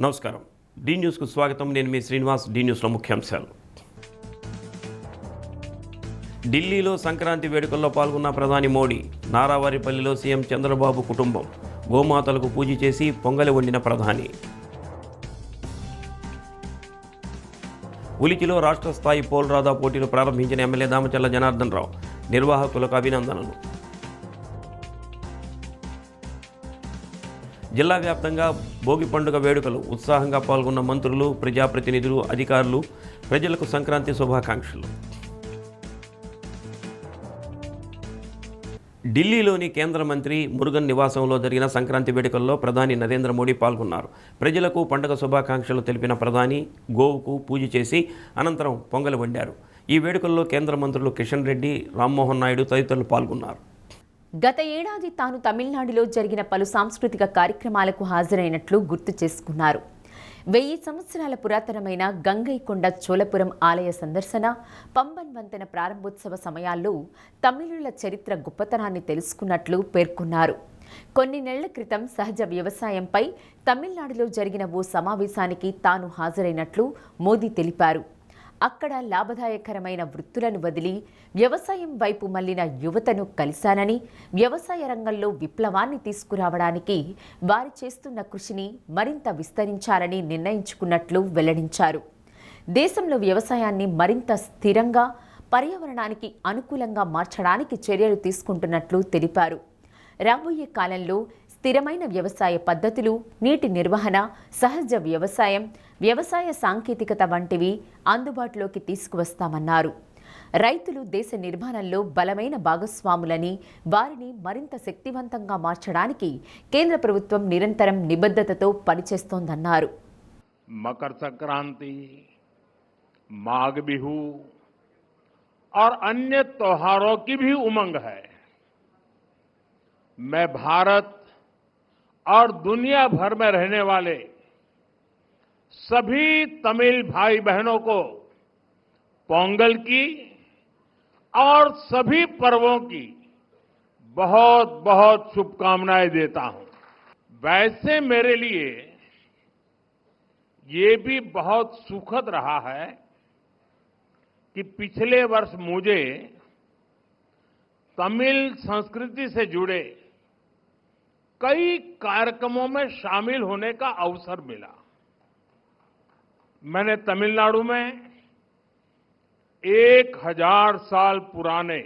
నమస్కారం. డి న్యూస్కు స్వాగతం. నేను మీ శ్రీనివాస్. డి న్యూస్లో ముఖ్యాంశాలు. ఢిల్లీలో సంక్రాంతి వేడుకల్లో పాల్గొన్న ప్రధాని మోడీ. నారావారిపల్లిలో సీఎం చంద్రబాబు కుటుంబం. గోమాతలకు పూజ చేసి పొంగలి వండిన ప్రధాని. ఉలిచిలో రాష్ట్ర స్థాయి పోల్ రాదా పోటీలు ప్రారంభించిన ఎమ్మెల్యే దామచర్ల జనార్దన్ రావు. నిర్వాహకులకు అభినందనలు. జిల్లా వ్యాప్తంగా భోగి పండుగ వేడుకలు ఉత్సాహంగా పాల్గొన్న మంత్రులు, ప్రజాప్రతినిధులు, అధికారులు. ప్రజలకు సంక్రాంతి శుభాకాంక్షలు. ఢిల్లీలోని కేంద్ర మంత్రి మురుగన్ నివాసంలో జరిగిన సంక్రాంతి వేడుకల్లో ప్రధాని నరేంద్ర మోడీ పాల్గొన్నారు. ప్రజలకు పండుగ శుభాకాంక్షలు తెలిపిన ప్రధాని గోవుకు పూజ చేసి అనంతరం పొంగలి వండారు. ఈ వేడుకల్లో కేంద్ర మంత్రులు కిషన్ రెడ్డి, రామ్మోహన్ నాయుడు తదితరులు పాల్గొన్నారు. గత ఏడాది తాను తమిళనాడులో జరిగిన పలు సాంస్కృతిక కార్యక్రమాలకు హాజరైనట్లు గుర్తు చేసుకున్నారు. 1000 సంవత్సరాల పురాతనమైన గంగైకొండ చోళపురం ఆలయ సందర్శన, పంబన్ వంతెన ప్రారంభోత్సవ సమయాల్లో తమిళుల చరిత్ర గొప్పతనాన్ని తెలుసుకున్నట్లు పేర్కొన్నారు. కొన్ని నెలల క్రితం సహజ వ్యవసాయంపై తమిళనాడులో జరిగిన ఓ సమావేశానికి తాను హాజరైనట్లు మోదీ తెలిపారు. అక్కడ లాభదాయకరమైన వృత్తులను వదిలి వ్యవసాయం వైపు మళ్లిన యువతను కలిశానని, వ్యవసాయ రంగంలో విప్లవాన్ని తీసుకురావడానికి వారి చేస్తున్న కృషిని మరింత విస్తరించాలని నిర్ణయించుకున్నట్లు వెల్లడించారు. దేశంలో వ్యవసాయాన్ని మరింత స్థిరంగా, పర్యావరణానికి అనుకూలంగా మార్చడానికి చర్యలు తీసుకుంటున్నట్లు తెలిపారు. రాబోయే కాలంలో స్థిరమైన వ్యవసాయ పద్ధతులు, నీటి నిర్వహణ, సహజ వ్యవసాయం, వ్యవసాయ సాంకేతికత వంటివి అందుబాటులోకి తీసుకువస్తామన్నారు. రైతులు దేశ నిర్మాణంలో బలమైన భాగస్వాములని, వారిని మరింత శక్తివంతంగా మార్చడానికి కేంద్ర ప్రభుత్వం నిరంతరం నిబద్ధతతో పనిచేస్తోందన్నారు. मकर संक्रांति, माघ बिहू और अन्य त्योहारों की भी उमंग है. मैं भारत और दुनिया भर में रहने वाले सभी तमिल भाई बहनों को पोंगल की और सभी पर्वों की बहुत बहुत शुभकामनाएं देता हूं. वैसे मेरे लिए ये भी बहुत सुखद रहा है कि पिछले वर्ष मुझे तमिल संस्कृति से जुड़े कई कार्यक्रमों में शामिल होने का अवसर मिला. मैंने तमिलनाडु में 1000 साल पुराने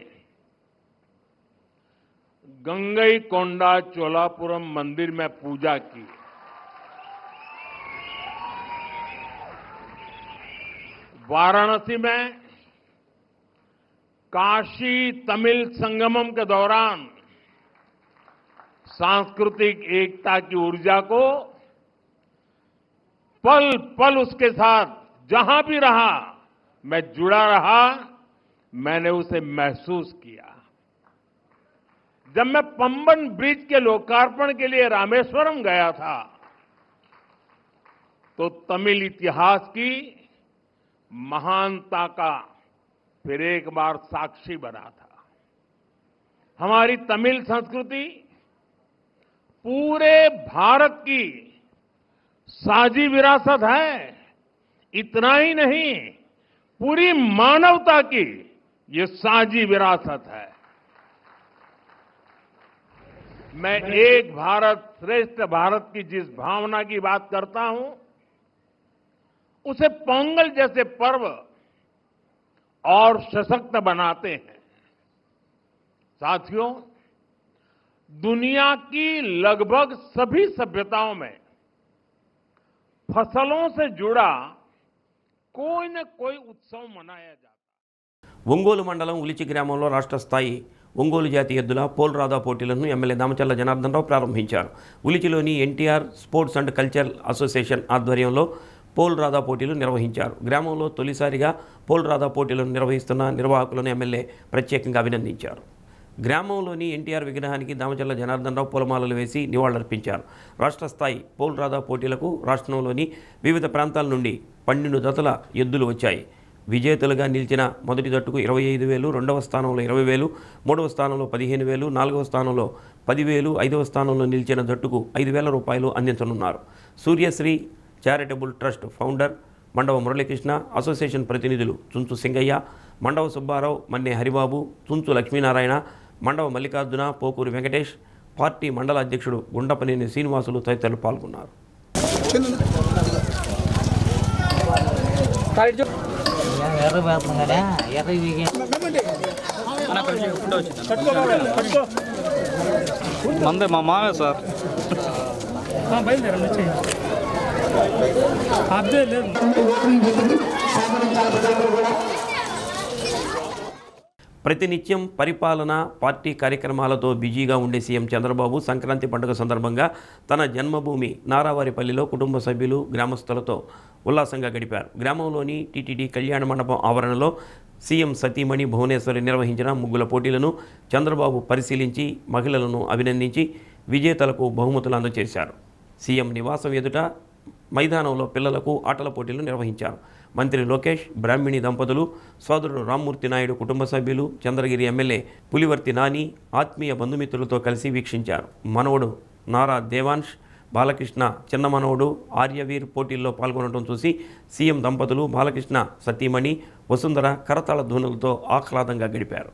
गंगईकोंडा चोलापुरम मंदिर में पूजा की. वाराणसी में काशी तमिल संगमम के दौरान सांस्कृतिक एकता की ऊर्जा को पल पल उसके साथ जहां भी रहा मैं जुड़ा रहा, मैंने उसे महसूस किया. जब मैं पंबन ब्रिज के लोकार्पण के लिए रामेश्वरम गया था तो तमिल इतिहास की महानता का फिर एक बार साक्षी बना था. हमारी तमिल संस्कृति पूरे भारत की साझी विरासत है. इतना ही नहीं, पूरी मानवता की ये साझी विरासत है. मैं एक भारत श्रेष्ठ भारत की जिस भावना की बात करता हूं, उसे पोंगल जैसे पर्व और सशक्त बनाते हैं. साथियों, दुनिया की लगभग सभी सभ्यताओं में फसलों से जुड़ा कोई न कोई उत्सव मनाया जाता है. ఒంగోలు మండలం ఉలిచి గ్రామంలో రాష్ట్ర స్థాయి ఒంగోలు జాతి ఎద్దుల పోల్ రాదా పోటీలను ఎమ్మెల్యే దామచర్ల జనార్దన్ రావు ప్రారంభించారు. ఉలిచిలోని NTR sports and cultural association ఆధ్వర్యంలో పోల్ రాదా పోటీలు నిర్వహించారు. గ్రామంలో తొలిసారిగా పోల్ రాదా పోటీలను నిర్వహిస్తున్న నిర్వాహకులను ఎమ్మెల్యే ప్రత్యేకంగా అభినందించారు. గ్రామంలోని ఎన్టీఆర్ విగ్రహానికి దామచర్ల జనార్దన్ రావు పూలమాలలు వేసి నివాళులర్పించారు. రాష్ట్ర స్థాయి పోల్ రాదా పోటీలకు రాష్ట్రంలోని వివిధ ప్రాంతాల నుండి 12 జతల ఎద్దులు వచ్చాయి. విజేతలుగా నిలిచిన మొదటి జట్టుకు 25,000, రెండవ స్థానంలో 20,000, మూడవ స్థానంలో 15,000, నాలుగవ స్థానంలో 10,000, ఐదవ స్థానంలో నిలిచిన జట్టుకు 5,000 రూపాయలు అందించనున్నారు. Suryasri charitable trust founder Mandava Muralikrishna, association ప్రతినిధులు చుంచు సింగయ్య, మండవ సుబ్బారావు, మన్నే హరిబాబు, చుంచు లక్ష్మీనారాయణ, మండవ మల్లికార్జున, పోకూరి వెంకటేష్, పార్టీ మండల అధ్యక్షుడు గుండపనేని శ్రీనివాసులు తదితరులు పాల్గొన్నారు. మందే మా మావే సార్ ప్రతినిత్యం పరిపాలన పార్టీ కార్యక్రమాలతో బిజీగా ఉండే సీఎం చంద్రబాబు సంక్రాంతి పండుగ సందర్భంగా తన జన్మభూమి నారావారిపల్లిలో కుటుంబ సభ్యులు, గ్రామస్తులతో ఉల్లాసంగా గడిపారు. గ్రామంలోని టీటీడీ కళ్యాణ మండపం ఆవరణలో సీఎం సతీమణి భువనేశ్వరి నిర్వహించిన ముగ్గుల పోటీలను చంద్రబాబు పరిశీలించి మహిళలను అభినందించి విజేతలకు బహుమతులు అందజేశారు. సీఎం నివాసం ఎదుట మైదానంలో పిల్లలకు ఆటల పోటీలు నిర్వహించారు. మంత్రి లోకేష్, బ్రాహ్మిణి దంపతులు, సోదరుడు రామ్మూర్తి నాయుడు కుటుంబ సభ్యులు, చంద్రగిరి ఎమ్మెల్యే పులివర్తి నాని ఆత్మీయ బంధుమిత్రులతో కలిసి వీక్షించారు. మనవడు నారా దేవాంశ్, బాలకృష్ణ చిన్న మనవడు ఆర్యవీర్ పోటీల్లో పాల్గొనడం చూసి సీఎం దంపతులు బాలకృష్ణ సతీమణి వసుంధర కరతాళ ధ్వనులతో ఆహ్లాదంగా గడిపారు.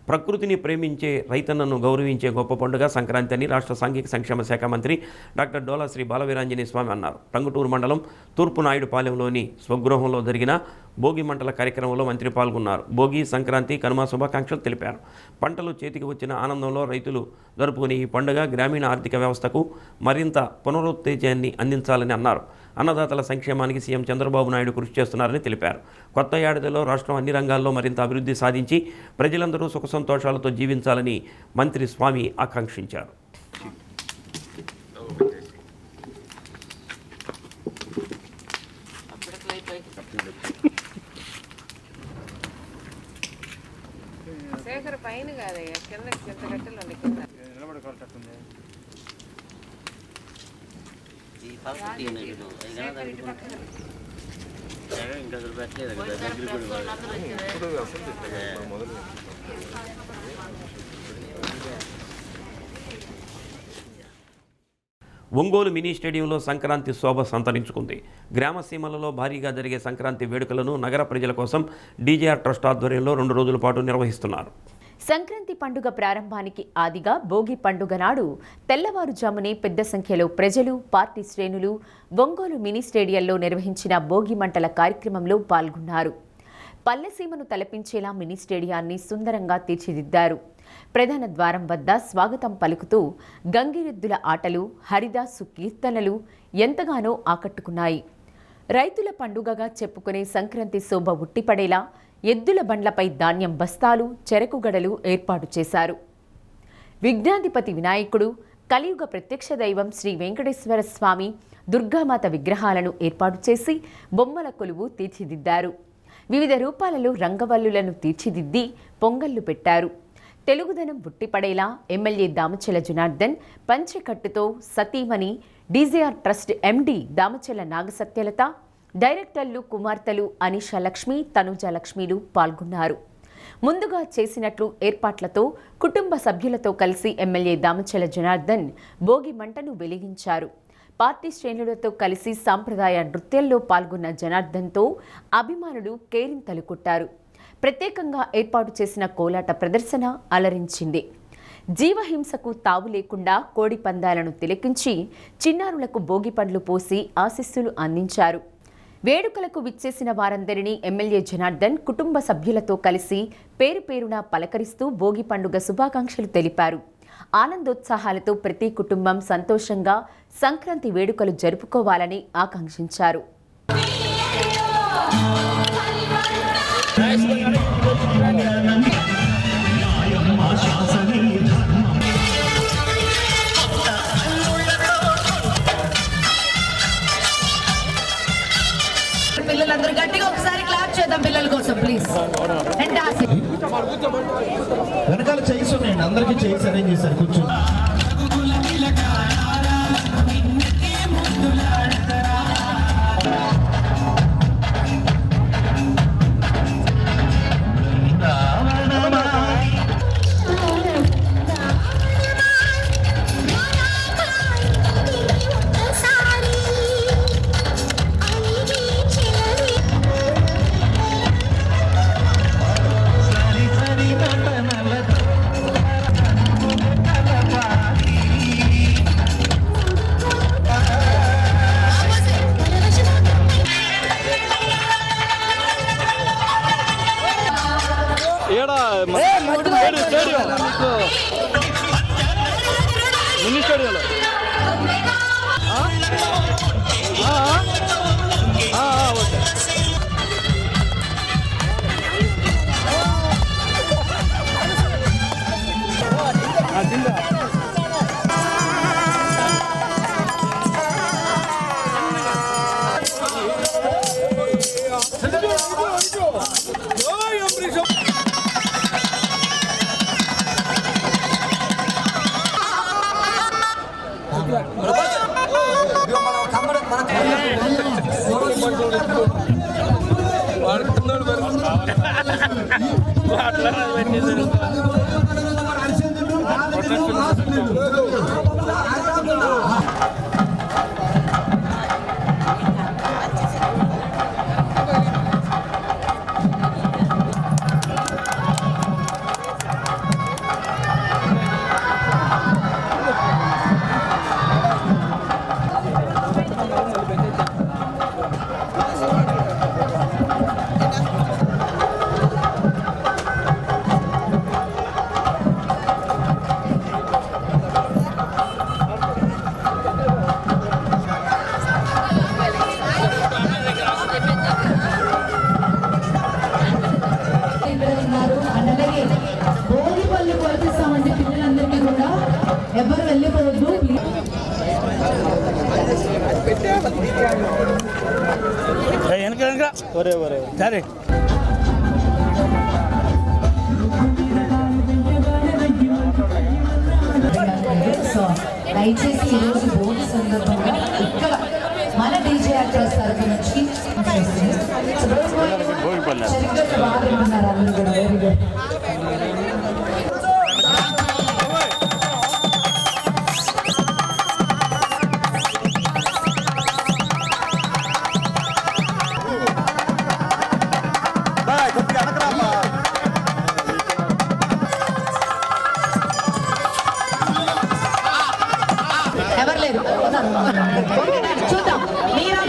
ప్రకృతిని ప్రేమించే, రైతన్నను గౌరవించే గొప్ప పండుగ సంక్రాంతి అని రాష్ట్ర సాంఘిక సంక్షేమ శాఖ మంత్రి డాక్టర్ డోలా శ్రీ బాలవీరాంజనేయ స్వామి అన్నారు. టంగుటూరు మండలం తూర్పు నాయుడుపాలెంలోని స్వగృహంలో జరిగిన భోగి మంటల కార్యక్రమంలో మంత్రి పాల్గొన్నారు. భోగి, సంక్రాంతి, కనుమ శుభాకాంక్షలు తెలిపారు. పంటలు చేతికి వచ్చిన ఆనందంలో రైతులు జరుపుకునే ఈ పండుగ గ్రామీణ ఆర్థిక వ్యవస్థకు మరింత పునరుత్తేజాన్ని అందించాలని అన్నారు. అన్నదాతల సంక్షేమానికి సీఎం చంద్రబాబు నాయుడు కృషి చేస్తున్నారని తెలిపారు. కొత్త ఏడాదిలో రాష్ట్రం అన్ని రంగాల్లో మరింత అభివృద్ధి సాధించి ప్రజలందరూ సుఖ సంతోషాలతో జీవించాలని మంత్రి స్వామి ఆకాంక్షించారు. శేఖర్ పైన కాదయ్యా, కింద చింత కట్టెలు ఉన్నాయి కింద. ఒంగోలు మినీ స్టేడియంలో సంక్రాంతి శోభ సంతరించుకుంది. గ్రామ సీమలలో భారీగా జరిగే సంక్రాంతి వేడుకలను నగర ప్రజల కోసం డీజేఆర్ ట్రస్ట్ ఆధ్వర్యంలో 2 రోజుల పాటు నిర్వహిస్తున్నారు. సంక్రాంతి పండుగ ప్రారంభానికి ఆదిగా భోగి పండుగ నాడు తెల్లవారుజామునే పెద్ద సంఖ్యలో ప్రజలు, పార్టీ శ్రేణులు ఒంగోలు మినీ స్టేడియంలో నిర్వహించిన భోగి మంటల కార్యక్రమంలో పాల్గొన్నారు. పల్లెసీమను తలపించేలా మినీ స్టేడియాన్ని సుందరంగా తీర్చిదిద్దారు. ప్రధాన ద్వారం వద్ద స్వాగతం పలుకుతూ గంగిరెద్దుల ఆటలు, హరిదాసు కీర్తనలు ఎంతగానో ఆకట్టుకున్నాయి. రైతుల పండుగగా చెప్పుకునే సంక్రాంతి శోభ ఉట్టిపడేలా ఎద్దుల బండ్లపై ధాన్యం బస్తాలు, చెరకు గడలు ఏర్పాటు చేశారు. విఘ్నాధిపతి వినాయకుడు, కలియుగ ప్రత్యక్ష దైవం శ్రీ వెంకటేశ్వర స్వామి, దుర్గామాత విగ్రహాలను ఏర్పాటు చేసి బొమ్మల కొలువు తీర్చిదిద్దారు. వివిధ రూపాలలో రంగవల్లులను తీర్చిదిద్ది పొంగళ్లు పెట్టారు. తెలుగుదనం ఉట్టిపడేలా ఎమ్మెల్యే దామచల జనార్దన్ పంచెకట్టుతో సతీమణి, DJR trust MD Damacharla Nagasatyalatha, డైరెక్టర్లు కుమార్తెలు అనిషా లక్ష్మి, తనుజ లక్ష్మిలు పాల్గొన్నారు. ముందుగా చేసినట్లు ఏర్పాట్లతో కుటుంబ సభ్యులతో కలిసి ఎమ్మెల్యే దామచల జనార్దన్ భోగి మంటను వెలిగించారు. పార్టీ శ్రేణులతో కలిసి సాంప్రదాయ నృత్యంలో పాల్గొన్న జనార్దన్తో అభిమానులు కేరింతలు కొట్టారు. ప్రత్యేకంగా ఏర్పాటు చేసిన కోలాట ప్రదర్శన అలరించింది. జీవహింసకు తావు లేకుండా కోడి పందాలను తిలకించి చిన్నారులకు భోగి పండ్లు పోసి ఆశీస్సులు అందించారు. వేడుకలకు విచ్చేసిన వారందరినీ ఎమ్మెల్యే జనార్దన్ కుటుంబ సభ్యులతో కలిసి పేరు పేరున పలకరిస్తూ భోగి పండుగ శుభాకాంక్షలు తెలిపారు. ఆనందోత్సాహాలతో ప్రతి కుటుంబం సంతోషంగా సంక్రాంతి వేడుకలు జరుపుకోవాలని ఆకాంక్షించారు. పిల్లలందరూ గట్టిగా ఒకసారి క్లాప్ చేద్దాం పిల్లల కోసం ప్లీజ్. వెనకాల చైర్స్ ఉన్నాయండి, అందరికీ చైర్స్ అరేంజ్ చేశారు, కూర్చొని. భోగిపల్లి కొలిపిస్తామండి పిల్లలందరికీ కూడా. ఎవరు వెళ్ళిపోవద్దు. సరే సో దయచేసి ఈరోజు భోగి సందర్భంగా ఇక్కడ మన డీజే యాక్టర్స్ తరఫు నుంచి చరిత్ర బాగా ఉన్నారు అందరూ కూడా. Very good. ఎవరు లేరు చూద్దాం. మీరా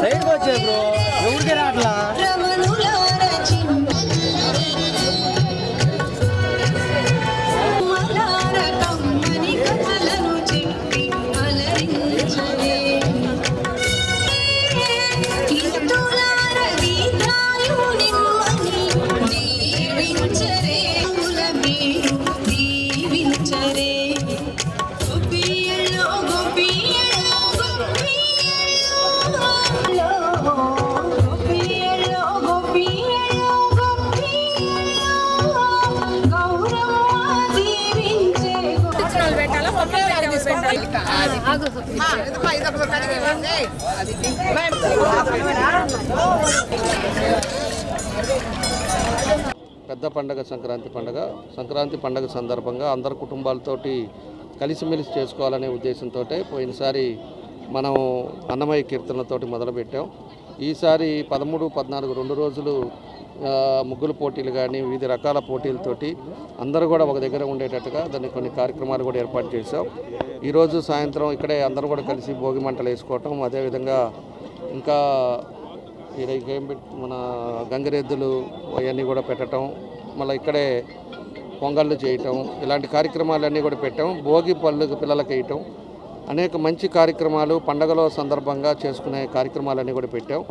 సైడ్కి వచ్చే బ్రో ఎవరికి రాట్లా పెద్ద పండగ సంక్రాంతి పండగ సందర్భంగా అందరు కుటుంబాలతోటి కలిసిమెలిసి చేసుకోవాలనే ఉద్దేశంతో పోయినసారి మనం అన్నమయ్య కీర్తనలతోటి మొదలుపెట్టాం. ఈసారి 13, 14 2 రోజులు ముగ్గుల పోటీలు కానీ వివిధ రకాల పోటీలతోటి అందరూ కూడా ఒక దగ్గర ఉండేటట్టుగా దాన్ని కొన్ని కార్యక్రమాలు కూడా ఏర్పాటు చేశాం. ఈరోజు సాయంత్రం ఇక్కడే అందరూ కూడా కలిసి భోగి మంటలు వేసుకోవటం, అదేవిధంగా ఇంకా మన గంగిరెద్దులు అవన్నీ కూడా పెట్టడం, మళ్ళీ ఇక్కడే పొంగళ్ళు చేయటం, ఇలాంటి కార్యక్రమాలన్నీ కూడా పెట్టాం. భోగి పళ్ళు పిల్లలకి వేయటం, అనేక మంచి కార్యక్రమాలు పండగల సందర్భంగా చేసుకునే కార్యక్రమాలన్నీ కూడా పెట్టాం.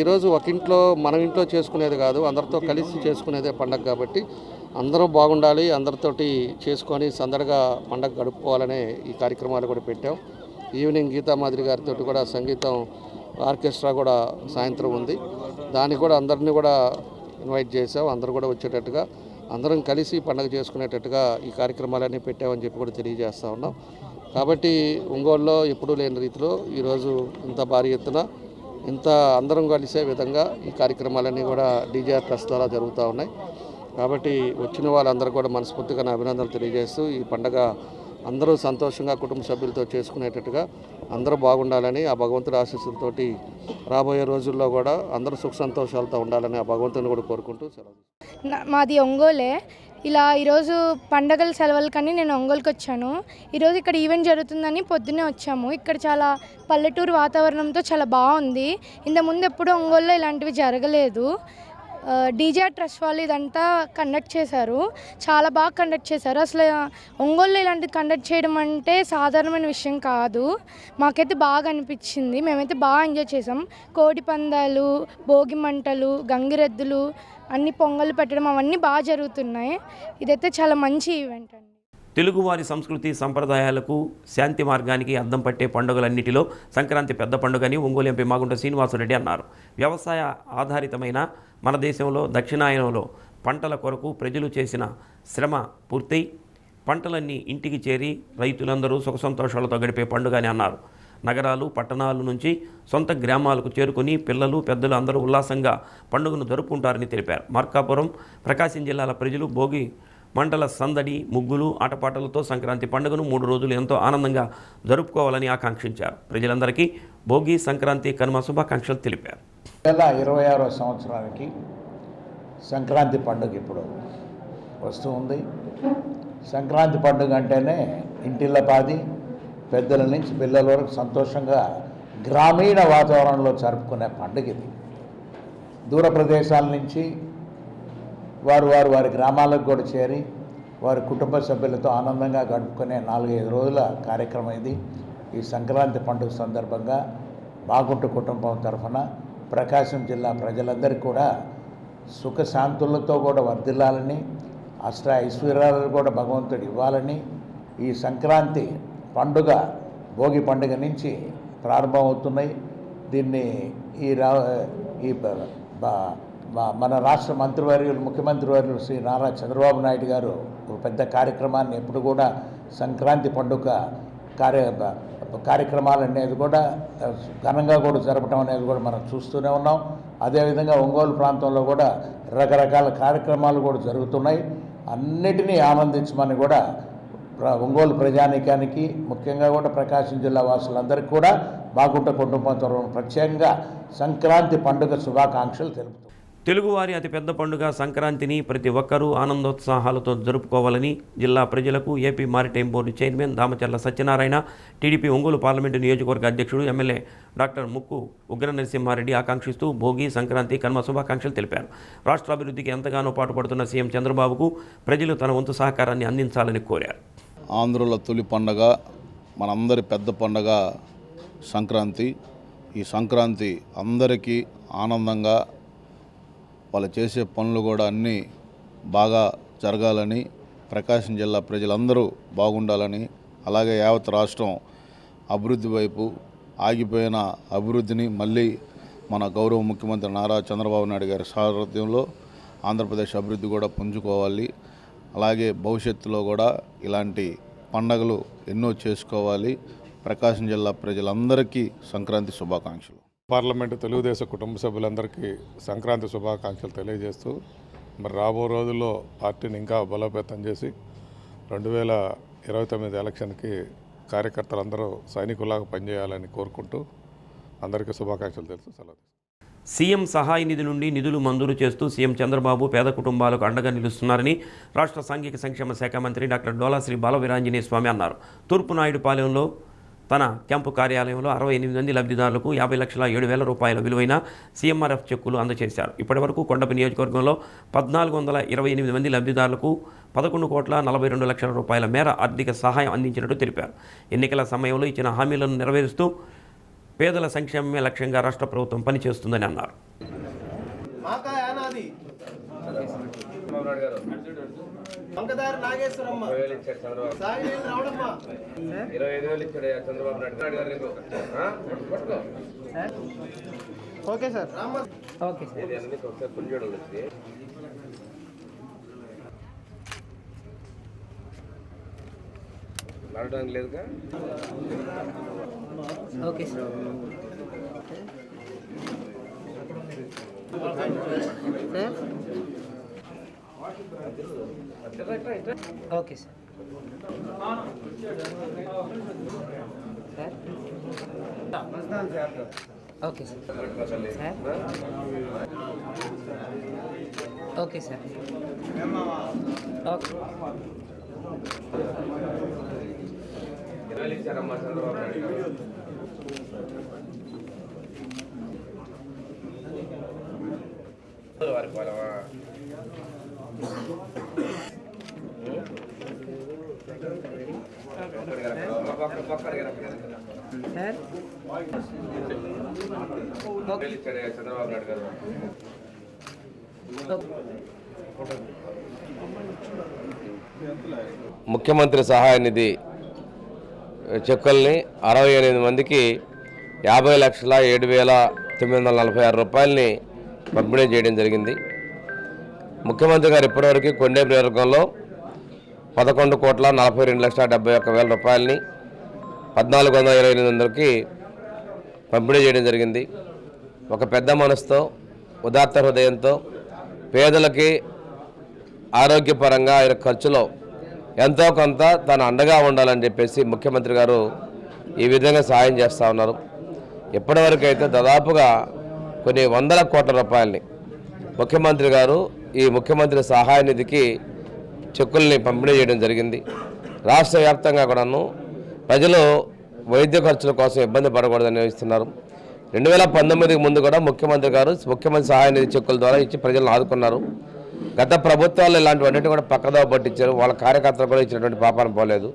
ఈరోజు ఒక ఇంట్లో మనం ఇంట్లో చేసుకునేది కాదు, అందరితో కలిసి చేసుకునేదే పండగ కాబట్టి అందరూ బాగుండాలి, అందరితోటి చేసుకొని సందడిగా పండగ గడుపుకోవాలనే ఈ కార్యక్రమాలు కూడా పెట్టాం. ఈవినింగ్ గీతా మాదిరి గారితో కూడా సంగీతం ఆర్కెస్ట్రా కూడా సాయంత్రం ఉంది, దానికి కూడా అందరినీ కూడా ఇన్వైట్ చేసాం. అందరూ కూడా వచ్చేటట్టుగా అందరం కలిసి పండగ చేసుకునేటట్టుగా ఈ కార్యక్రమాలన్నీ పెట్టామని చెప్పి కూడా తెలియజేస్తూ ఉన్నాం. కాబట్టి ఒంగోలులో ఎప్పుడూ లేని రీతిలో ఈరోజు ఇంత భారీ ఎత్తున ఇంత అందరం కలిసే విధంగా ఈ కార్యక్రమాలన్నీ కూడా డీజేఆర్ ట్రస్ట్ ద్వారా జరుగుతూ ఉన్నాయి. కాబట్టి వచ్చిన వాళ్ళందరూ కూడా మనస్ఫూర్తిగా నా అభినందనలు తెలియజేస్తూ ఈ పండగ అందరూ సంతోషంగా కుటుంబ సభ్యులతో చేసుకునేటట్టుగా అందరూ బాగుండాలని ఆ భగవంతుడి ఆశీస్సులతోటి రాబోయే రోజుల్లో కూడా అందరూ సుఖ సంతోషాలతో ఉండాలని ఆ భగవంతుని కూడా కోరుకుంటూ సెలవు. మాది ఒంగోలే. ఇలా ఈరోజు పండగల సెలవులు కానీ నేను ఒంగోలుకి వచ్చాను. ఈరోజు ఇక్కడ ఈవెంట్ జరుగుతుందని పొద్దున్నే వచ్చాము. ఇక్కడ చాలా పల్లెటూరు వాతావరణంతో చాలా బాగుంది. ఇంతకుముందు ఎప్పుడూ ఒంగోలులో ఇలాంటివి జరగలేదు. డీజేఆర్ ట్రస్ట్ వాళ్ళు ఇదంతా కండక్ట్ చేశారు. చాలా బాగా కండక్ట్ చేశారు. అసలు ఒంగోలులో ఇలాంటిది కండక్ట్ చేయడం అంటే సాధారణమైన విషయం కాదు. మాకైతే బాగా అనిపించింది. మేమైతే బాగా ఎంజాయ్ చేసాం. కోడి పందాలు, భోగి మంటలు, గంగిరెద్దులు, అన్ని పొంగళ్ళు పెట్టడం అవన్నీ బాగా జరుగుతున్నాయి. ఇదైతే చాలా మంచి ఈవెంట్ అండి. తెలుగువారి సంస్కృతి సంప్రదాయాలకు శాంతి మార్గానికి అద్దం పట్టే పండుగలన్నిటిలో సంక్రాంతి పెద్ద పండుగని ఒంగోలు ఎంపీ మాగుంట శ్రీనివాసరెడ్డి అన్నారు. వ్యవసాయ ఆధారితమైన మన దేశంలో దక్షిణాయనంలో పంటల కొరకు ప్రజలు చేసిన శ్రమ పూర్తయి పంటలన్నీ ఇంటికి చేరి రైతులందరూ సుఖ సంతోషాలతో గడిపే పండుగ అని అన్నారు. నగరాలు పట్టణాల నుంచి సొంత గ్రామాలకు చేరుకుని పిల్లలు పెద్దలు అందరూ ఉల్లాసంగా పండుగను జరుపుకుంటారని తెలిపారు. మార్కాపురం, ప్రకాశం జిల్లాల ప్రజలు భోగి మంటల సందడి, ముగ్గులు, ఆటపాటలతో సంక్రాంతి పండుగను 3 రోజులు ఎంతో ఆనందంగా జరుపుకోవాలని ఆకాంక్షించారు. ప్రజలందరికీ భోగి, సంక్రాంతి, కనుమ శుభాకాంక్షలు తెలిపారు. 2026వ సంవత్సరానికి సంక్రాంతి పండుగ ఇప్పుడు వస్తూ ఉంది. సంక్రాంతి పండుగ అంటేనే ఇంటిల్లపాది, పెద్దల నుంచి పిల్లల వరకు సంతోషంగా గ్రామీణ వాతావరణంలో జరుపుకునే పండుగ ఇది. దూర ప్రదేశాల నుంచి వారి గ్రామాలకు కూడా చేరి వారి కుటుంబ సభ్యులతో ఆనందంగా గడుపుకునే 4-5 రోజుల కార్యక్రమం ఇది. ఈ సంక్రాంతి పండుగ సందర్భంగా మాగుంట కుటుంబం తరఫున ప్రకాశం జిల్లా ప్రజలందరికీ కూడా సుఖశాంతులతో కూడా వర్ధిల్లాలని, అష్ట ఐశ్వర్యాలను కూడా భగవంతుడు ఇవ్వాలని, ఈ సంక్రాంతి పండుగ భోగి పండుగ నుంచి ప్రారంభమవుతున్నాయి. దీన్ని మన రాష్ట్ర మంత్రివర్యులు, ముఖ్యమంత్రి వర్యులు శ్రీ నారా చంద్రబాబు నాయుడు గారు ఒక పెద్ద కార్యక్రమాన్ని ఎప్పుడు కూడా సంక్రాంతి పండుగ కార్యక్రమాలు అనేది కూడా ఘనంగా కూడా జరపడం అనేది కూడా మనం చూస్తూనే ఉన్నాం. అదేవిధంగా ఒంగోలు ప్రాంతంలో కూడా రకరకాల కార్యక్రమాలు కూడా జరుగుతున్నాయి. అన్నిటినీ ఆనందించమని కూడా ఒంగోలు ప్రజానీకానికి, ముఖ్యంగా కూడా ప్రకాశం జిల్లా వాసులందరికీ కూడా మాగుంట కుటుంబం తరఫున ప్రత్యేకంగా సంక్రాంతి పండుగ శుభాకాంక్షలు తెలుపుతాం. తెలుగువారి అతిపెద్ద పండుగ సంక్రాంతిని ప్రతి ఒక్కరూ ఆనందోత్సాహాలతో జరుపుకోవాలని జిల్లా ప్రజలకు AP maritime board chairman Damacharla Satyanarayana, TDP Ongole parliament నియోజకవర్గ అధ్యక్షుడు ఎమ్మెల్యే డాక్టర్ ముక్కు ఉగ్ర నరసింహారెడ్డి ఆకాంక్షిస్తూ భోగి, సంక్రాంతి, కనుమ శుభాకాంక్షలు తెలిపారు. రాష్ట్ర అభివృద్ధికి ఎంతగానో పాటుపడుతున్న సీఎం చంద్రబాబుకు ప్రజలు తన వంతు సహకారాన్ని అందించాలని కోరారు. ఆంధ్రుల తొలి పండగ, మనందరి పెద్ద పండగ సంక్రాంతి. ఈ సంక్రాంతి అందరికీ ఆనందంగా, వాళ్ళు చేసే పనులు కూడా అన్నీ బాగా జరగాలని, ప్రకాశం జిల్లా ప్రజలందరూ బాగుండాలని, అలాగే యావత్ రాష్ట్రం అభివృద్ధి వైపు ఆగిపోయిన అభివృద్ధిని మళ్ళీ మన గౌరవ ముఖ్యమంత్రి నారా చంద్రబాబు నాయుడు గారి సారథ్యంలో ఆంధ్రప్రదేశ్ అభివృద్ధి కూడా పుంజుకోవాలి. అలాగే భవిష్యత్తులో కూడా ఇలాంటి పండగలు ఎన్నో చేసుకోవాలి. ప్రకాశం జిల్లా ప్రజలందరికీ సంక్రాంతి శుభాకాంక్షలు. పార్లమెంటు తెలుగుదేశం కుటుంబ సభ్యులందరికీ సంక్రాంతి శుభాకాంక్షలు తెలియజేస్తూ, మరి రాబో రోజుల్లో పార్టీని ఇంకా బలోపేతం చేసి 2029 ఎలక్షన్కి కార్యకర్తలందరూ సైనికులాగా పనిచేయాలని కోరుకుంటూ అందరికీ శుభాకాంక్షలు తెలుసు. సెలవు. సీఎం సహాయ నిధి నుండి నిధులు మంజూరు చేస్తూ సీఎం చంద్రబాబు పేద కుటుంబాలకు అండగా నిలుస్తున్నారని రాష్ట్ర సాంఘిక సంక్షేమ శాఖ మంత్రి డాక్టర్ డోలా శ్రీ బాలవీరాంజనేయ స్వామి అన్నారు. తూర్పు నాయుడుపాలెంలో తన క్యాంపు కార్యాలయంలో 68 మంది లబ్ధిదారులకు 50,07,000 రూపాయల విలువైన సీఎంఆర్ఎఫ్ చెక్కులు అందజేశారు. ఇప్పటివరకు కొండపి నియోజకవర్గంలో 1428 మంది లబ్ధిదారులకు 11,42,00,000 రూపాయల మేర ఆర్థిక సహాయం అందించినట్టు తెలిపారు. ఎన్నికల సమయంలో ఇచ్చిన హామీలను నెరవేరుస్తూ పేదల సంక్షేమమే లక్ష్యంగా రాష్ట్ర ప్రభుత్వం పనిచేస్తుందని అన్నారు. వంకదారి నాగేశ్వరమ్మ 25,000 ఇచ్చాడు Chandrababu Naidu. Okay sir. Okay sir. నడవడానికి లేదుగా. Okay sir. Okay sir. Okay sir. Okay sir. Okay. ఇచ్చారమ్మా చంద్రబాబు నాయుడు గారు. వారికి వాళ్ళవా చంద్రబాబు నాయుడు గారు. ముఖ్యమంత్రి సహాయ నిధి చెక్కుల్ని 68 మందికి 50,07,946 రూపాయలని పంపిణీ చేయడం జరిగింది. ముఖ్యమంత్రి గారు ఇప్పటివరకు కొండే నియోజకవర్గంలో 11,42,71,000 రూపాయలని 1,428 మందికి పంపిణీ చేయడం జరిగింది. ఒక పెద్ద మనసుతో, ఉదాత్త హృదయంతో పేదలకి ఆరోగ్యపరంగా ఆయన ఖర్చులో ఎంతో కొంత తను అండగా ఉండాలని చెప్పేసి ముఖ్యమంత్రి గారు ఈ విధంగా సహాయం చేస్తూ ఉన్నారు. ఇప్పటివరకు అయితే దాదాపుగా కొన్ని వందల కోట్ల రూపాయలని ముఖ్యమంత్రి గారు ఈ ముఖ్యమంత్రి సహాయ నిధికి చెక్కుల్ని పంపిణీ చేయడం జరిగింది. రాష్ట్ర వ్యాప్తంగా కూడాను ప్రజలు వైద్య ఖర్చుల కోసం ఇబ్బంది పడకూడదని ఇస్తున్నారు. 2019కి ముందు కూడా ముఖ్యమంత్రి గారు ముఖ్యమంత్రి సహాయ నిధి చెక్కుల ద్వారా ఇచ్చి ప్రజలను ఆదుకున్నారు. గత ప్రభుత్వాలు ఇలాంటివన్నిటి కూడా పక్కదోవ పట్టించారు. వాళ్ళ కార్యకర్తలు కూడా ఇచ్చినటువంటి పాపాన పోలేదు.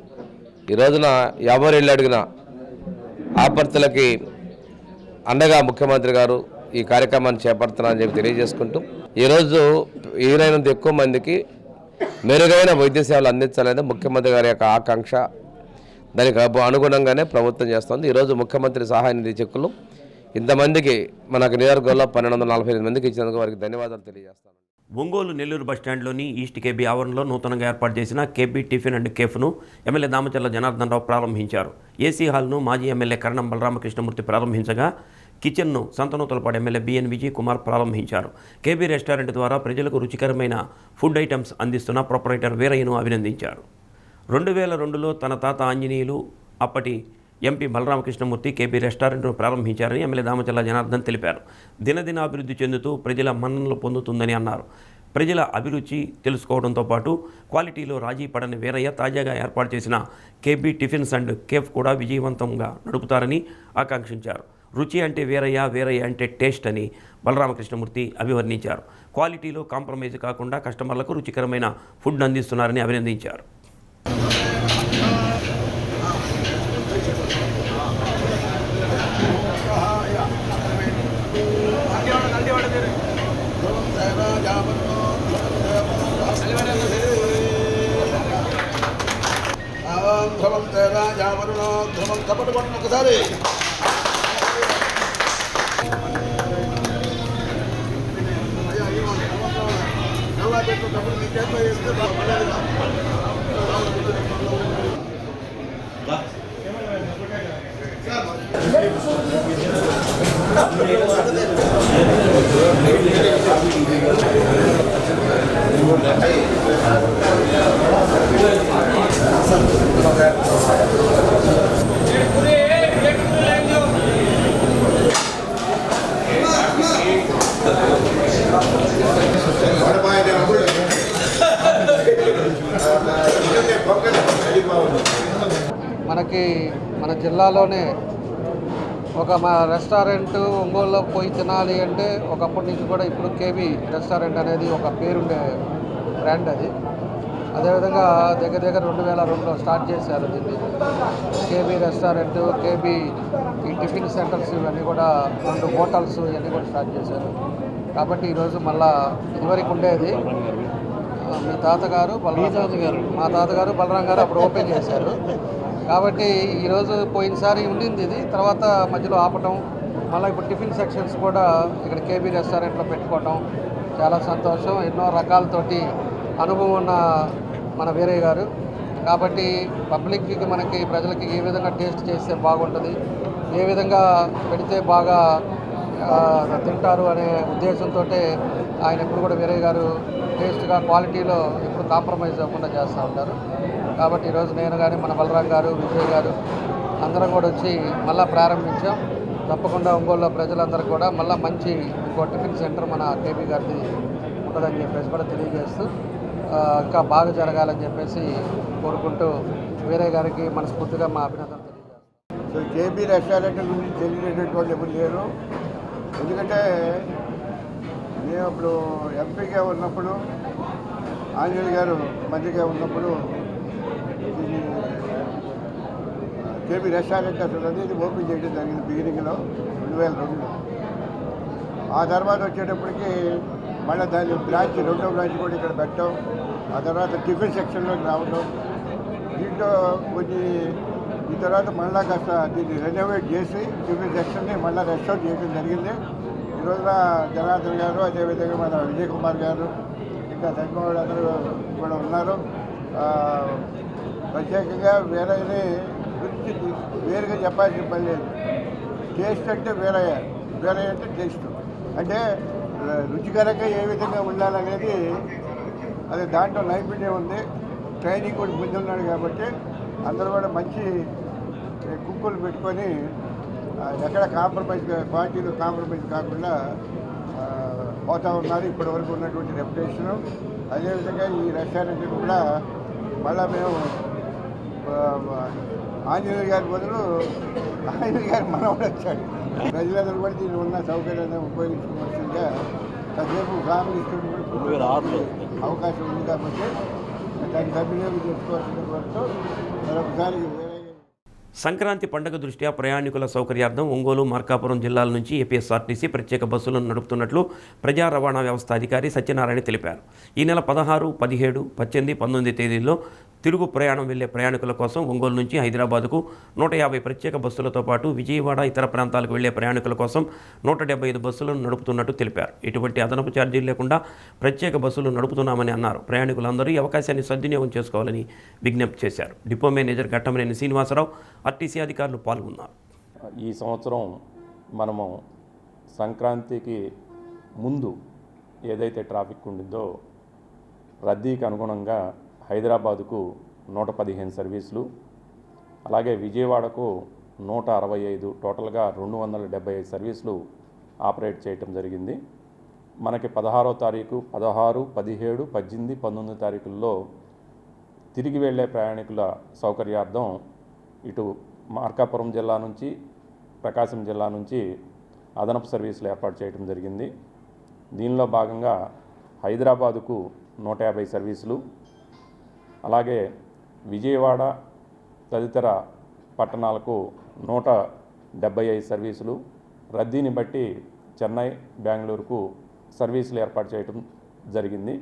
ఈ రోజున ఎవరు ఇల్లు అడిగినా ఆపర్తులకి అండగా ముఖ్యమంత్రి గారు ఈ కార్యక్రమాన్ని చేపడుతున్నారని చెప్పి తెలియజేసుకుంటూ ఈరోజు వీలైనంత ఎక్కువ మందికి మెరుగైన వైద్య సేవలు అందించాలనేది ముఖ్యమంత్రి గారి యొక్క ఆకాంక్ష. దానికి అనుగుణంగానే ప్రభుత్వం చేస్తుంది. ఈరోజు ముఖ్యమంత్రి సహాయ నిధి చెక్కులు ఇంతమందికి మనకు నియోజకవర్గంలో 1,248 మందికి ఇచ్చినందుకు వారికి ధన్యవాదాలు తెలియజేస్తాను. ఒంగోలు నెల్లూరు బస్టాండ్లోని ఈస్ట్ కేబీ ఆవరణలో నూతనంగా ఏర్పాటు చేసిన కేబీ టిఫిన్ అండ్ కేఫ్ను ఎమ్మెల్యే దామచర్ల జనార్దన్ రావు ప్రారంభించారు. ఏసీ హాల్ను మాజీ ఎమ్మెల్యే కరణం బలరామకృష్ణమూర్తి ప్రారంభించగా కిచెన్ను సంతనూతలపాడు ఎమ్మెల్యే బిఎన్ విజయ్ కుమార్ ప్రారంభించారు. కేబీ రెస్టారెంట్ ద్వారా ప్రజలకు రుచికరమైన ఫుడ్ ఐటమ్స్ అందిస్తున్న ప్రొపరైటర్ వీరయ్యను అభినందించారు. 2002లో తన తాత ఆంజనేయులు అప్పటి ఎంపీ బలరామకృష్ణమూర్తి కేబీ రెస్టారెంట్ను ప్రారంభించారని ఎమ్మెల్యే దామచర్ల జనార్దన్ తెలిపారు. దినదిన అభివృద్ధి చెందుతూ ప్రజల మన్ననలు పొందుతుందని అన్నారు. ప్రజల అభిరుచి తెలుసుకోవడంతో పాటు క్వాలిటీలో రాజీ పడని వీరయ్య తాజాగా ఏర్పాటు చేసిన కేబీ టిఫిన్స్ అండ్ కేఫ్ కూడా విజయవంతంగా నడుపుతారని ఆకాంక్షించారు. రుచి అంటే వీరయ్య, వీరయ్య అంటే టేస్ట్ అని బలరామకృష్ణమూర్తి అభివర్ణించారు. క్వాలిటీలో కాంప్రమైజ్ కాకుండా కస్టమర్లకు రుచికరమైన ఫుడ్ అందిస్తున్నారని అభినందించారు. ఒకసారి మనకి మన జిల్లాలోనే ఒక మా రెస్టారెంట్ ఒంగోలులో పోయి తినాలి అంటే ఒకప్పటి నుంచి కూడా ఇప్పుడు కేబీ రెస్టారెంట్ అనేది ఒక పేరుండే బ్రాండ్ అది. అదేవిధంగా దగ్గర 2002లో స్టార్ట్ చేశారు దీన్ని. కేబీ రెస్టారెంట్, కేబీ ఈ టిఫిన్ సెంటర్స్ ఇవన్నీ కూడా 2 హోటల్స్ ఇవన్నీ కూడా స్టార్ట్ చేశారు. కాబట్టి ఈరోజు మళ్ళా ఇదివరకు ఉండేది మీ తాతగారు మా తాతగారు బలరాం గారు అప్పుడు ఓపెన్ చేశారు. కాబట్టి ఈరోజు పోయినసారి ఉండింది ఇది, తర్వాత మధ్యలో ఆపటం, మళ్ళీ ఇప్పుడు టిఫిన్ సెక్షన్స్ కూడా ఇక్కడ కేబీ రెస్టారెంట్లో పెట్టుకోవటం చాలా సంతోషం. ఎన్నో రకాలతోటి అనుభవం ఉన్న మన వీరయ్య గారు కాబట్టి పబ్లిక్కి మనకి ప్రజలకి ఏ విధంగా టేస్ట్ చేస్తే బాగుంటుంది, ఏ విధంగా పెడితే బాగా తింటారు అనే ఉద్దేశంతో ఆయన ఎప్పుడు కూడా వీరయ్య గారు టేస్ట్గా క్వాలిటీలో ఎప్పుడు కాంప్రమైజ్ అవ్వకుండా చేస్తూ ఉంటారు. కాబట్టి ఈరోజు నేను కానీ మన బలరాం గారు, విజయ్ గారు అందరం కూడా వచ్చి మళ్ళీ ప్రారంభించాం. తప్పకుండా ఒంగోలులో ప్రజలందరూ కూడా మళ్ళీ మంచి ఇంకో టిఫిన్ సెంటర్ మన కేబీ గారిది ఉంటుందని చెప్పేసి కూడా తెలియజేస్తూ ఇంకా బాగా జరగాలని చెప్పేసి కోరుకుంటూ వీరయ్య గారికి మనస్ఫూర్తిగా మా అభినందనలు తెలియజేస్తాం. సో కేబీ రెస్టారెంట్ గురించి తెలియనటువంటి వాళ్ళు ఎవరు లేరు. ఎందుకంటే నేను అప్పుడు ఎంపీగా ఉన్నప్పుడు, ఆంజనేయులు గారు మంత్రిగా ఉన్నప్పుడు ఇది కేబీ రెస్టారెంట్ అసలు ఇది ఓపెన్ చేయడం జరిగింది బిగినింగ్లో 2002లో. ఆ తర్వాత వచ్చేటప్పటికి మళ్ళీ దాని బ్రాంచ్, రెండో బ్రాంచ్ కూడా ఇక్కడ పెట్టాం. ఆ తర్వాత టిఫిన్ సెక్షన్లోకి రావడం, దీంట్లో కొన్ని ఈ తర్వాత మళ్ళీ కాస్త దీన్ని రెనోవేట్ చేసి టిఫిన్ సెక్షన్ని మళ్ళీ రెస్టార్ట్ చేయడం జరిగింది. ఈరోజున జనార్దన్ గారు, అదేవిధంగా మన విజయ్ కుమార్ గారు, ఇంకా తగ్గవాళ్ళు అందరూ కూడా ఉన్నారు. ప్రత్యేకంగా వేరేని గురించి వేరుగా చెప్పాల్సిన పని లేదు. టేస్ట్ అంటే వేరే అంటే టేస్ట్ అంటే రుచికరంగా ఏ విధంగా ఉండాలనేది అది దాంట్లో నైపుణ్యం ఉంది. ట్రైనింగ్ కూడా ముందు ఉన్నాడు కాబట్టి అందరూ కూడా మంచి కుక్కులు పెట్టుకొని ఎక్కడ క్వాలిటీలో కాంప్రమైజ్ కాకుండా పోతూ ఉన్నారు. ఇప్పటి వరకు ఉన్నటువంటి రెప్యుటేషను. అదేవిధంగా ఈ రెస్టారెంట్ కూడా మళ్ళీ మేము ఆంజనేయులు గారి బదులు ఆంజనేయులు గారి మనవడు వచ్చాడు. ప్రజలందరూ కూడా దీన్ని ఉన్న సౌకర్యాన్ని ఉపయోగించుకోవాల్సిందిగా కాసేపు ఫ్యామిలీ అవకాశం ఉంది కాబట్టి దాన్ని సద్వినియోగం చేసుకోవాల్సిన కోరుతూ మరొకసారి. సంక్రాంతి పండుగ దృష్ట్యా ప్రయాణికుల సౌకర్యార్థం ఒంగోలు, మార్కాపురం జిల్లాల నుంచి ఏపీఎస్ఆర్టీసీ ప్రత్యేక బస్సులను నడుపుతున్నట్లు ప్రజా రవాణా వ్యవస్థ అధికారి సత్యనారాయణ తెలిపారు. ఈ నెల 16, 17, 18, 19 తేదీల్లో తిరుగు ప్రయాణం వెళ్లే ప్రయాణికుల కోసం ఒంగోలు నుంచి హైదరాబాద్కు 150 ప్రత్యేక బస్సులతో పాటు విజయవాడ, ఇతర ప్రాంతాలకు వెళ్లే ప్రయాణికుల కోసం 175 బస్సులను నడుపుతున్నట్టు తెలిపారు. ఎటువంటి అదనపు ఛార్జీలు లేకుండా ప్రత్యేక బస్సులు నడుపుతున్నామని అన్నారు. ప్రయాణికులందరూ ఈ అవకాశాన్ని సద్వినియోగం చేసుకోవాలని విజ్ఞప్తి చేశారు. Depot manager Ghattamaneni Srinivasarao, RTC అధికారులు పాల్గొన్నారు. ఈ సంవత్సరం మనము సంక్రాంతికి ముందు ఏదైతే ట్రాఫిక్ ఉండిందో రద్దీకి అనుగుణంగా హైదరాబాదుకు 115 సర్వీసులు, అలాగే విజయవాడకు 165, టోటల్గా 275 సర్వీసులు ఆపరేట్ చేయటం జరిగింది. మనకి 16వ తారీఖు, 16, 17, 18, 19 తారీఖుల్లో తిరిగి వెళ్ళే ప్రయాణికుల సౌకర్యార్థం ఇటు మార్కాపురం జిల్లా నుంచి, ప్రకాశం జిల్లా నుంచి అదనపు సర్వీసులు ఏర్పాటు చేయడం జరిగింది. దీనిలో భాగంగా హైదరాబాదుకు 150 సర్వీసులు, అలాగే విజయవాడ తదితర పట్టణాలకు 175 సర్వీసులు, రద్దీని బట్టి చెన్నై, బెంగళూరుకు సర్వీసులు ఏర్పాటు చేయడం జరిగింది.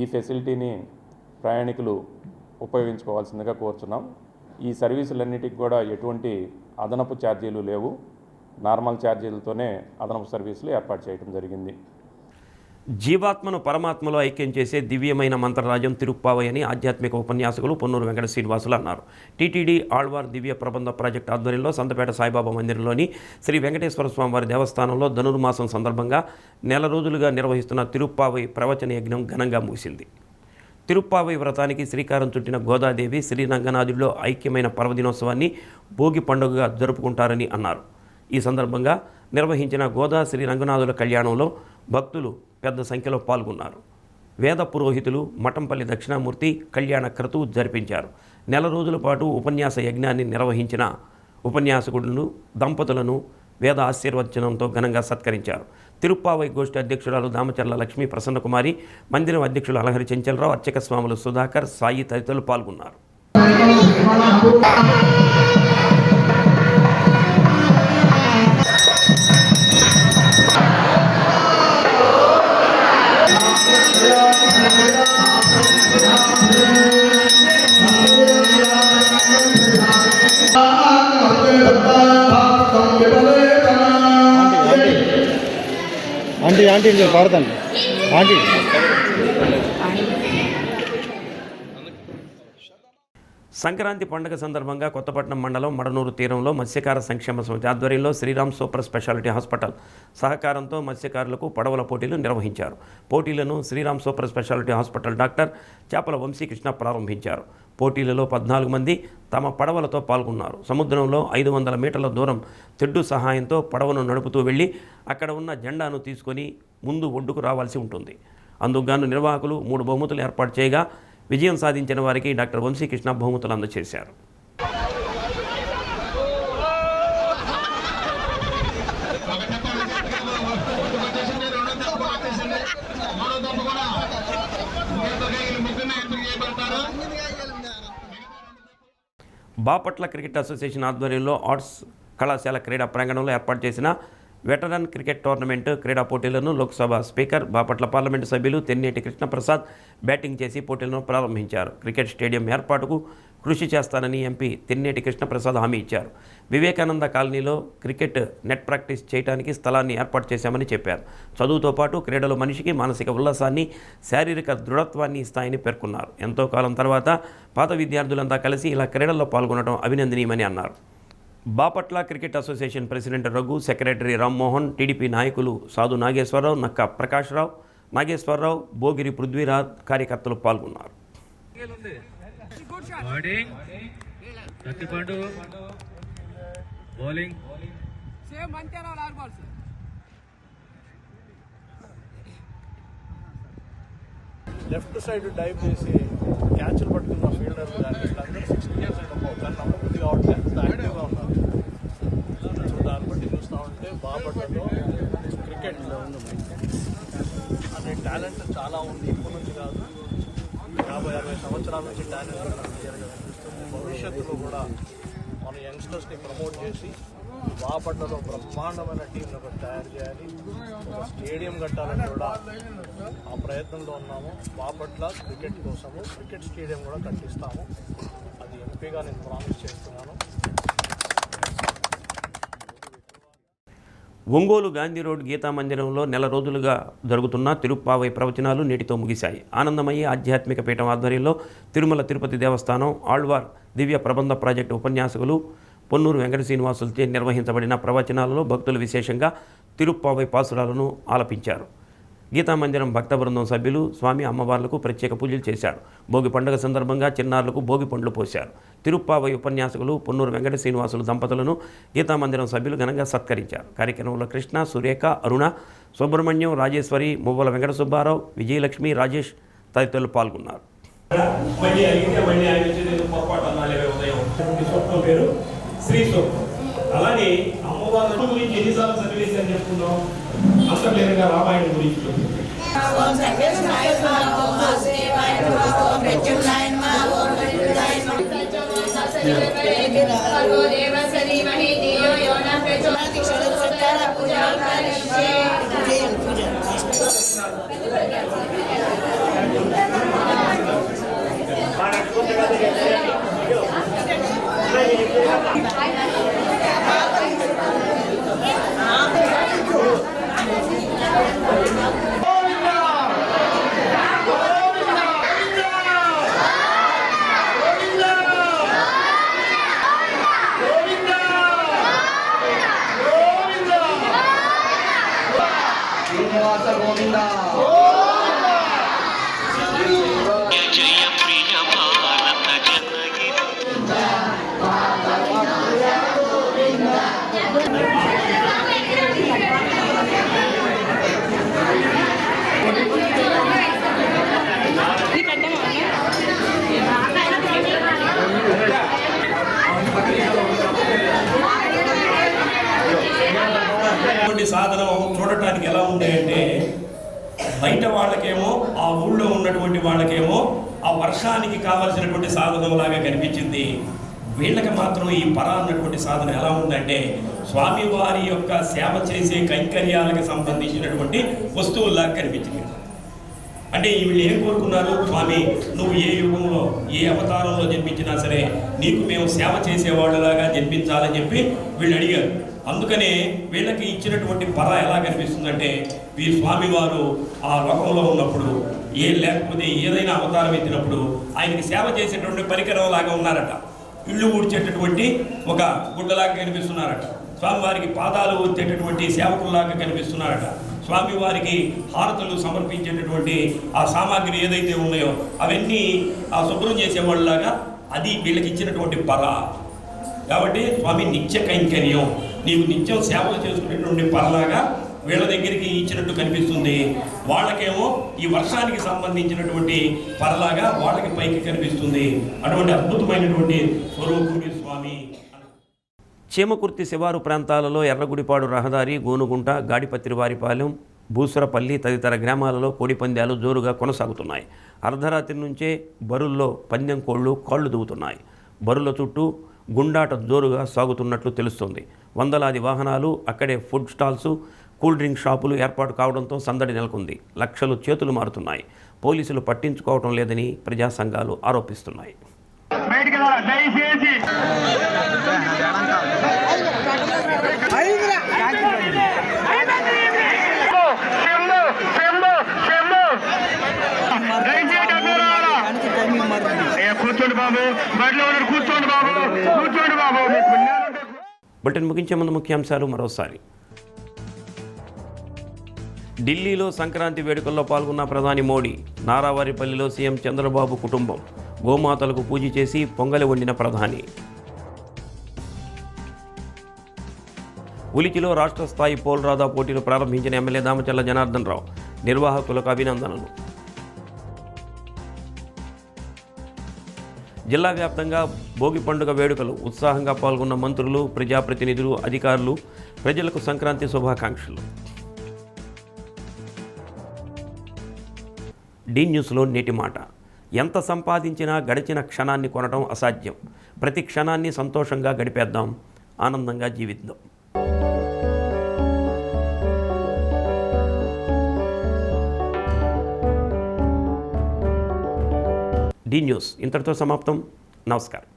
ఈ ఫెసిలిటీని ప్రయాణికులు ఉపయోగించుకోవాల్సిందిగా కోరుచున్నాం. ఈ సర్వీసులన్నిటికి కూడా ఎటువంటి అదనపు ఛార్జీలు లేవు. నార్మల్ ఛార్జీలతోనే అదనపు సర్వీసులు ఏర్పాటు చేయడం జరిగింది. జీవాత్మను పరమాత్మలో ఐక్యం చేసే దివ్యమైన మంత్రరాజ్యం తిరుప్పావై అని ఆధ్యాత్మిక ఉపన్యాసకులు పొన్నూరు వెంకట శ్రీనివాసులు అన్నారు. టీటీడీ ఆళ్వార్ దివ్య ప్రబంధ ప్రాజెక్టు ఆధ్వర్యంలో సంతపేట సాయిబాబా మందిరంలోని శ్రీ వెంకటేశ్వర స్వామివారి దేవస్థానంలో ధనుర్మాసం సందర్భంగా నెల రోజులుగా నిర్వహిస్తున్న తిరుప్పావై ప్రవచన యజ్ఞం ఘనంగా ముగిసింది. తిరుప్పావై వ్రతానికి శ్రీకారం చుట్టిన గోదాదేవి శ్రీరంగనాథుడిలో ఐక్యమైన పర్వదినోత్సవాన్ని భోగి పండుగగా జరుపుకుంటారని అన్నారు. ఈ సందర్భంగా నిర్వహించిన గోదా శ్రీరంగనాథుల కళ్యాణంలో భక్తులు పెద్ద సంఖ్యలో పాల్గొన్నారు. వేద పురోహితులు మఠంపల్లి దక్షిణామూర్తి కళ్యాణ క్రతువు జరిపించారు. నెల రోజుల పాటు ఉపన్యాస యజ్ఞాన్ని నిర్వహించిన ఉపన్యాసకులను, దంపతులను వేద ఆశీర్వచనంతో ఘనంగా సత్కరించారు. తిరుప్పావై గోష్ఠి అధ్యక్షురాలు దామచర్ల లక్ష్మీ ప్రసన్నకుమారి, మందిరం అధ్యక్షులు అలహరి చెంచలరావు, అర్చక స్వాములు సుధాకర్, సాయి తదితరులు పాల్గొన్నారు. ఆంటీ నేను పాడతాను ఆంటీ. సంక్రాంతి పండుగ సందర్భంగా కొత్తపట్నం మండలం మడనూరు తీరంలో మత్స్యకార సంక్షేమ సమితి ఆధ్వర్యంలో శ్రీరామ్ సూపర్ స్పెషాలిటీ హాస్పిటల్ సహకారంతో మత్స్యకారులకు పడవల పోటీలు నిర్వహించారు. పోటీలను Sriram super speciality hospital doctor Chepala Vamsikrishna ప్రారంభించారు. పోటీలలో 14 మంది తమ పడవలతో పాల్గొన్నారు. సముద్రంలో 500 మీటర్ల దూరం తెడ్డు సహాయంతో పడవను నడుపుతూ వెళ్లి అక్కడ ఉన్న జెండాను తీసుకొని ముందు ఒడ్డుకు రావాల్సి ఉంటుంది. అందుకుగాను నిర్వాహకులు 3 బహుమతులు ఏర్పాటు చేయగా విజయం సాధించిన వారికి డాక్టర్ వంశీకృష్ణ బహుమతులు అందజేశారు. బాపట్ల క్రికెట్ అసోసియేషన్ ఆధ్వర్యంలో ఆర్ట్స్ కళాశాల క్రీడా ప్రాంగణంలో ఏర్పాటు చేసిన వెటరన్ క్రికెట్ టోర్నమెంట్ క్రీడా పోటీలను లోక్సభ స్పీకర్ బాపట్ల పార్లమెంటు సభ్యులు తెన్నేటి కృష్ణప్రసాద్ బ్యాటింగ్ చేసి పోటీలను ప్రారంభించారు. క్రికెట్ స్టేడియం ఏర్పాటుకు కృషి చేస్తానని ఎంపీ తెన్నేటి కృష్ణప్రసాద్ హామీ ఇచ్చారు. వివేకానంద కాలనీలో క్రికెట్ నెట్ ప్రాక్టీస్ చేయడానికి స్థలాన్ని ఏర్పాటు చేశామని చెప్పారు. చదువుతో పాటు క్రీడలు మనిషికి మానసిక ఉల్లాసాన్ని, శారీరక దృఢత్వాన్ని ఇస్తాయని పేర్కొన్నారు. ఎంతో కాలం తర్వాత పాత విద్యార్థులంతా కలిసి ఇలా క్రీడల్లో పాల్గొనడం అభినందనీయమని అన్నారు. Bapatla cricket association president Raghu, secretary Rammohan, TDP నాయకులు సాధు నాగేశ్వరరావు, నక్క ప్రకాశ్రావు, నాగేశ్వరరావు, భోగిరి పృథ్వీరాజ్ కార్యకర్తలు పాల్గొన్నారు. లెఫ్ట్ సైడ్ డైవ్ చేసి క్యాచ్లు పట్టుకున్న ఫీల్డర్ కానీ వీళ్ళందరూ 60 years కానీ నమ్మబుద్ధి కావట్లేదు, అంత యాక్టివ్గా ఉన్నారు. సో దాన్ని బట్టి చూస్తూ ఉంటే బాపట్లలో క్రికెట్ అనే టాలెంట్ చాలా ఉంది. ఇప్పటి నుంచి కాదు, 50-60 సంవత్సరాల నుంచి టాలెంట్ క్లియర్గా కనిపిస్తుంది. భవిష్యత్తులో కూడా మన యంగ్స్టర్స్ని ప్రమోట్ చేసి బాపట్లలో బ్రహ్మాండమైన టీంను ఒకటి తయారు చేయాలి. ఒక స్టేడియం కట్టాలని కూడా ఆ ప్రయత్నంలో ఉన్నాము. బాపట్ల క్రికెట్ కోసము క్రికెట్ స్టేడియం కూడా కట్టిస్తాము. అది ఎంపీగా నేను ప్రామిస్ చేస్తున్నాను. ఒంగోలు గాంధీ రోడ్ గీతా మందిరంలో నెల రోజులుగా జరుగుతున్న తిరుప్పావై ప్రవచనాలు నేటితో ముగిశాయి. ఆనందమయ్య ఆధ్యాత్మిక పీఠం ఆధ్వర్యంలో తిరుమల తిరుపతి దేవస్థానం ఆళ్వార్ దివ్య ప్రబంధ ప్రాజెక్టు ఉపన్యాసకులు పొన్నూరు వెంకట శ్రీనివాసులచే నిర్వహించబడిన ప్రవచనాలలో భక్తులు విశేషంగా తిరుప్పావై పాసురాలను ఆలపించారు. గీతామందిరం భక్త బృందం సభ్యులు స్వామి అమ్మవార్లకు ప్రత్యేక పూజలు చేశారు. భోగి పండుగ సందర్భంగా చిన్నారులకు భోగి పండ్లు పోశారు. తిరుప్పావై ఉపన్యాసకులు పొన్నూరు వెంకట శ్రీనివాసులు దంపతులను గీతామందిరం సభ్యులు ఘనంగా సత్కరించారు. కార్యక్రమంలో కృష్ణ, సురేఖ, అరుణ, సుబ్రహ్మణ్యం, రాజేశ్వరి, మువ్వల వెంకట సుబ్బారావు, విజయలక్ష్మి, రాజేష్ తదితరులు పాల్గొన్నారు. అలానే అమ్మవారి గురించి ఎన్నిసార్లు సన్నివేశాలు చెప్పుకున్నాం, అంత క్లియర్గా రామాయణం గురించి సాధనం చూడటానికి ఎలా ఉంటాయంటే, బయట వాళ్ళకేమో ఆ ఊళ్ళో ఉన్నటువంటి వాళ్ళకేమో ఆ వర్షానికి కావలసినటువంటి సాధనంలాగా కనిపించింది. వీళ్ళకి మాత్రం ఈ పర అన్నటువంటి సాధన ఎలా ఉందంటే స్వామివారి యొక్క సేవ చేసే కైంకర్యాలకు సంబంధించినటువంటి వస్తువుల్లాగా కనిపించింది. అంటే వీళ్ళు ఏం కోరుకున్నారు, స్వామి నువ్వు ఏ యుగంలో ఏ అవతారంలో జన్మించినా సరే నీకు మేము సేవ చేసేవాళ్ళలాగా జన్మించాలని చెప్పి వీళ్ళు అడిగారు. అందుకనే వీళ్ళకి ఇచ్చినటువంటి పర ఎలా కనిపిస్తుందంటే ఈ స్వామివారు ఆ లోకంలో ఉన్నప్పుడు లేకపోతే ఏదైనా అవతారం ఎత్తినప్పుడు ఆయనకి సేవ చేసేటువంటి పరికరం లాగా ఉన్నారట. ఇళ్ళు ఊడ్చేటటువంటి ఒక గుడ్డలాగా కనిపిస్తున్నారట. స్వామివారికి పాదాలు ఊడ్చేటటువంటి సేవకుల్లాగా కనిపిస్తున్నారట. స్వామివారికి హారతులు సమర్పించేటటువంటి ఆ సామాగ్రి ఏదైతే ఉన్నాయో అవన్నీ ఆ శుభ్రం చేసేవాళ్ళలాగా అది వీళ్ళకి ఇచ్చినటువంటి పర. కాబట్టి స్వామి నిత్య కైంకర్యం, నీవు నిత్యం సేవలు చేసుకునేటువంటి పరలాగా వీళ్ళ దగ్గరికి ఇచ్చినట్టు కనిపిస్తుంది. వాళ్ళకేమో ఈ వర్షానికి సంబంధించినటువంటి పరలాగా వాళ్ళకి పైకి కనిపిస్తుంది. అటువంటి అద్భుతమైనటువంటి స్వరూపుడి స్వామి. చీమకుర్తి శివారు ప్రాంతాలలో ఎర్రగుడిపాడు రహదారి, గోనుగుంట, గాడిపత్రివారిపాలెం, బూసరపల్లి తదితర గ్రామాలలో కోడిపందాలు జోరుగా కొనసాగుతున్నాయి. అర్ధరాత్రి నుంచే బరుల్లో పందెం కోళ్లు కాళ్లు దువ్వుతున్నాయి. బరుల చుట్టూ గుండాట జోరుగా సాగుతున్నట్లు తెలుస్తోంది. వందలాది వాహనాలు, అక్కడే ఫుడ్ స్టాల్స్, కూల్ డ్రింక్ షాపులు ఏర్పాటు కావడంతో సందడి నెలకొంది. లక్షలు చేతులు మారుతున్నాయి. పోలీసులు పట్టించుకోవడం లేదని ప్రజా సంఘాలు ఆరోపిస్తున్నాయి. బులెటిన్ ముగించే ముందు ముఖ్యాంశాలు మరోసారి. ఢిల్లీలో సంక్రాంతి వేడుకల్లో పాల్గొన్న ప్రధాని మోడీ. నారావారిపల్లిలో సీఎం చంద్రబాబు కుటుంబం. గోమాతలకు పూజ చేసి పొంగలి వండిన ప్రధాని. ఉలిచిలో రాష్ట్ర స్థాయి పోల్రాదా పోటీలు ప్రారంభించిన ఎమ్మెల్యే దామచల్ల జనార్దన్ రావు. నిర్వాహకులకు అభినందనలు. జిల్లా వ్యాప్తంగా భోగి పండుగ వేడుకలు ఉత్సాహంగా పాల్గొన్న మంత్రులు, ప్రజాప్రతినిధులు, అధికారులు. ప్రజలకు సంక్రాంతి శుభాకాంక్షలు. డి న్యూస్లో నేటి మాట. ఎంత సంపాదించినా గడిచిన క్షణాన్ని కొనడం అసాధ్యం. ప్రతి క్షణాన్ని సంతోషంగా గడిపేద్దాం, ఆనందంగా జీవిద్దాం. డి న్యూస్ ఇంతటితో సమాప్తం. నమస్కారం.